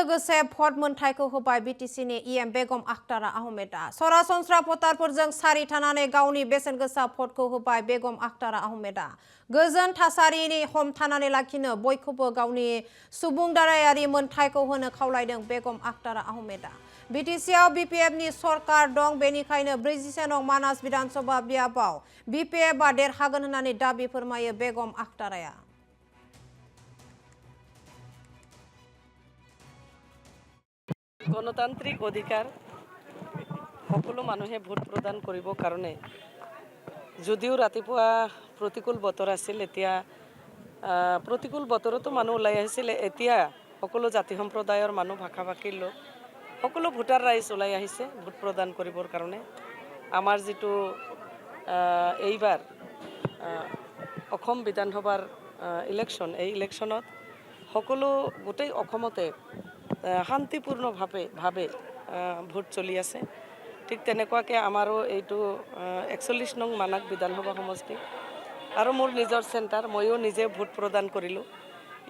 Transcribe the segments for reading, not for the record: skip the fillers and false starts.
लोगोसे भट मोनथायखौ होबाय Btcn Em बेगम आख्तारा आहमेदा सरासनस्रा भटारफोरजों सारि थानानै गावनि बेसेन गोसा भटखौ होबाय बेगम आख्तारा आहमेदा गोजोन थासारिनि हमथानानै लाखिनो बयखौबो गावनि सुबुंदारायारि मोनथायखौ होनो खावलायदों बेगम आख्तारा आहमेदा Btcआव BPFनि सरकार दं बेनिखायनो Btcn Em मानास विधानसभा बियाबाव BPFआ देरहागोन होननानै दाबि फोरमायो बेगम आख्ताराया গণতান্ত্রিক অধিকার সকলো মানুহে ভোট প্ৰদান কৰিবৰ কাৰণে যদিও ৰাতিপুৱা প্ৰতিকূল বতৰ আছিল এতিয়া প্ৰতিকূল বতৰতো মানুহ ওলাই আহিছিল এতিয়া সকলো জাতি সম্প্ৰদায়ৰ মানুহ ভাষা-ভাষীৰ লোক সকলো ভোটাৰ ৰাইজ ওলাই আহিছে ভোট প্ৰদান কৰিবৰ কাৰণে আমাৰ যেটো এইবাৰ অসম বিধানসভাৰ ইলেকশ্যন এই ইলেকশ্যনত সকলো গোটেই অসমতে শান্তিপূৰ্ণভাৱে ভোট চলি আছে ঠিক তেনেকুৱাকৈ আমাৰো এইটো 41 নং মানক বিধানসভা সমষ্টি আৰু মোৰ নিজৰ চেণ্টাৰ ময়ো নিজে ভোট প্ৰদান কৰিলোঁ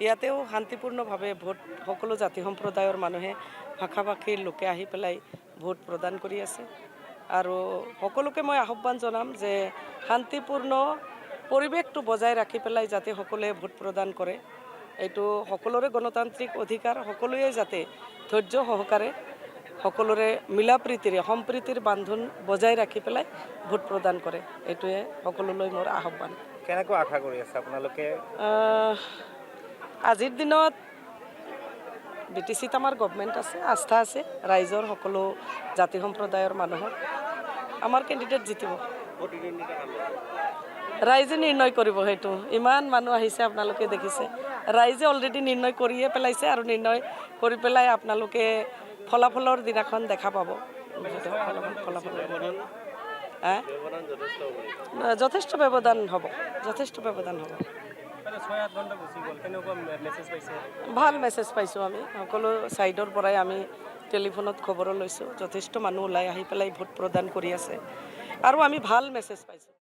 ইয়াতেও শান্তিপূৰ্ণভাৱে ভোট সকলো জাতি সম্প্ৰদায়ৰ মানুহে ভাষা-ভাষীৰ লোকে আহি পেলাই ভোট প্ৰদান কৰি আছে আৰু সকলোকে মই আহ্বান জনাম যে শান্তিপূৰ্ণ পৰিৱেশটো বজাই ৰাখি পেলাই যাতে সকলোৱে ভোট প্ৰদান কৰে এইটো সকলোৰে গণতান্ত্ৰিক অধিকাৰ সকলোৱে যাতে ধৈৰ্য সহকাৰে সকলোৰে মিলাপ্ৰীতিৰে সম্প্ৰীতিৰ বান্ধন বজাই ৰাখি পেলাই ভোট প্ৰদান কৰে এইটোৱে সকলোলৈ মোৰ আহ্বান কেনেকৈ আশা কৰি আছে আপোনালোকে আজিৰ দিনত Btcত আমাৰ গভৰ্ণমেণ্ট আছে আস্থা আছে ৰাইজৰ সকলো জাতি সম্প্ৰদায়ৰ মানুহৰ আমাৰ কেণ্ডিডেট জিতিব ৰাইজে নিৰ্ণয় কৰিব হেতু ইমান মানুহ আহিছে আপোনালোকে দেখিছে ৰাইজে অলৰেডি নিৰ্ণয় কৰিয়ে পেলাইছে আৰু নিৰ্ণয় কৰি পেলাই আপোনালোকে ফলাফলৰ দিনাখন দেখা পাব যথেষ্ট ব্যৱধান হ'ব ভাল মেছেজ পাইছোঁ আমি সকলো সাইডৰ পৰাই আমি টেলিফোনত খবৰ লৈছোঁ যথেষ্ট মানুহ ওলাই আহি পেলাই ভোট প্ৰদান কৰি আছে আৰু আমি ভাল মেছেজ পাইছোঁ